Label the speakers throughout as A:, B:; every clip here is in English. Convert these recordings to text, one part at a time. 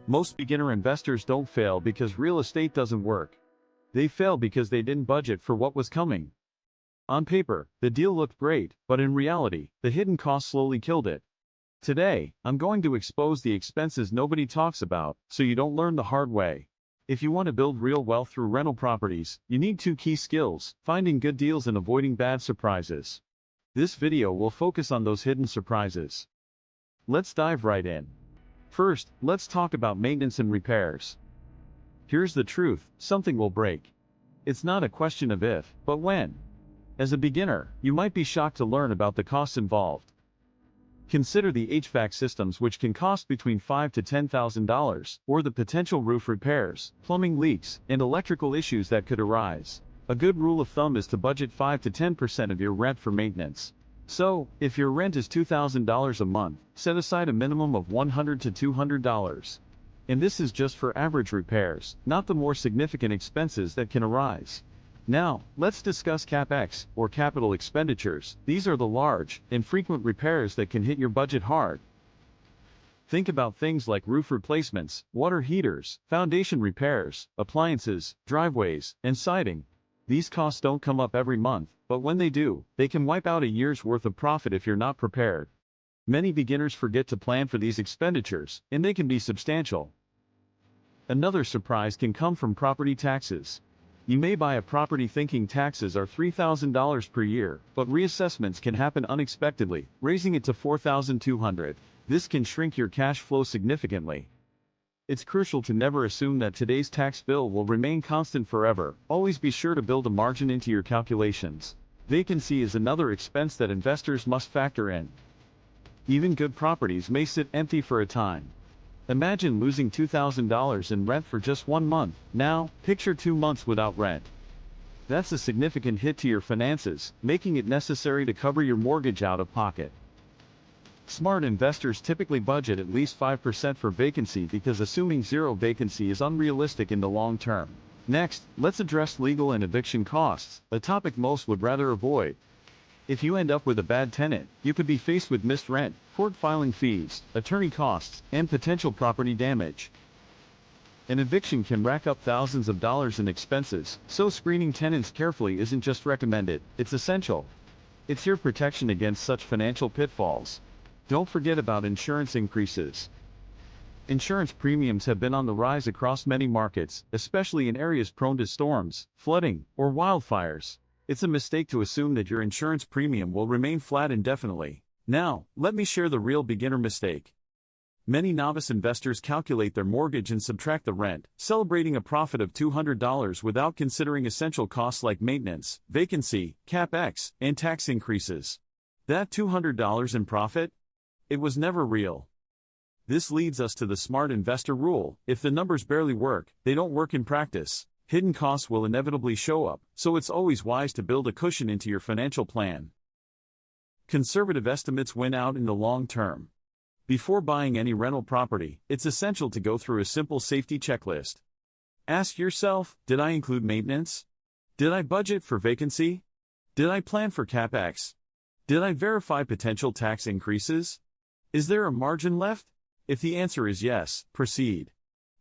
A: Most beginner investors don't fail because real estate doesn't work. They fail because they didn't budget for what was coming. On paper, the deal looked great, but in reality, the hidden cost slowly killed it. Today, I'm going to expose the expenses nobody talks about, so you don't learn the hard way. If you want to build real wealth through rental properties, you need two key skills: finding good deals and avoiding bad surprises. This video will focus on those hidden surprises. Let's dive right in. First, let's talk about maintenance and repairs. Here's the truth: something will break. It's not a question of if, but when. As a beginner, you might be shocked to learn about the costs involved. Consider the HVAC systems, which can cost between $5,000 to $10,000, or the potential roof repairs, plumbing leaks, and electrical issues that could arise. A good rule of thumb is to budget 5 to 10% of your rent for maintenance. So, if your rent is $2,000 a month, set aside a minimum of $100 to $200. And this is just for average repairs, not the more significant expenses that can arise. Now, let's discuss CapEx, or capital expenditures. These are the large, infrequent repairs that can hit your budget hard. Think about things like roof replacements, water heaters, foundation repairs, appliances, driveways, and siding. These costs don't come up every month, but when they do, they can wipe out a year's worth of profit if you're not prepared. Many beginners forget to plan for these expenditures, and they can be substantial. Another surprise can come from property taxes. You may buy a property thinking taxes are $3,000 per year, but reassessments can happen unexpectedly, raising it to $4,200. This can shrink your cash flow significantly. It's crucial to never assume that today's tax bill will remain constant forever. Always be sure to build a margin into your calculations. Vacancy is another expense that investors must factor in. Even good properties may sit empty for a time. Imagine losing $2,000 in rent for just 1 month. Now, picture 2 months without rent. That's a significant hit to your finances, making it necessary to cover your mortgage out of pocket. Smart investors typically budget at least 5% for vacancy because assuming zero vacancy is unrealistic in the long term. Next, let's address legal and eviction costs, a topic most would rather avoid. If you end up with a bad tenant, you could be faced with missed rent, court filing fees, attorney costs, and potential property damage. An eviction can rack up thousands of dollars in expenses, so screening tenants carefully isn't just recommended, it's essential. It's your protection against such financial pitfalls. Don't forget about insurance increases. Insurance premiums have been on the rise across many markets, especially in areas prone to storms, flooding, or wildfires. It's a mistake to assume that your insurance premium will remain flat indefinitely. Now, let me share the real beginner mistake. Many novice investors calculate their mortgage and subtract the rent, celebrating a profit of $200 without considering essential costs like maintenance, vacancy, CapEx, and tax increases. That $200 in profit? It was never real. This leads us to the smart investor rule: if the numbers barely work, they don't work in practice. Hidden costs will inevitably show up, so it's always wise to build a cushion into your financial plan. Conservative estimates win out in the long term. Before buying any rental property, it's essential to go through a simple safety checklist. Ask yourself, did I include maintenance? Did I budget for vacancy? Did I plan for CapEx? Did I verify potential tax increases? Is there a margin left? If the answer is yes, proceed.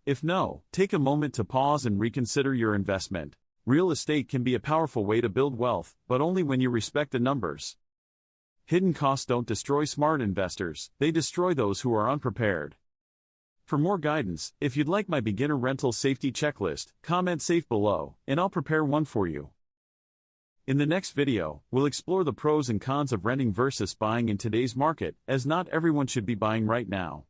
A: If no, take a moment to pause and reconsider your investment. Real estate can be a powerful way to build wealth, but only when you respect the numbers. Hidden costs don't destroy smart investors, they destroy those who are unprepared. For more guidance, if you'd like my beginner rental safety checklist, comment safe below, and I'll prepare one for you. In the next video, we'll explore the pros and cons of renting versus buying in today's market, as not everyone should be buying right now.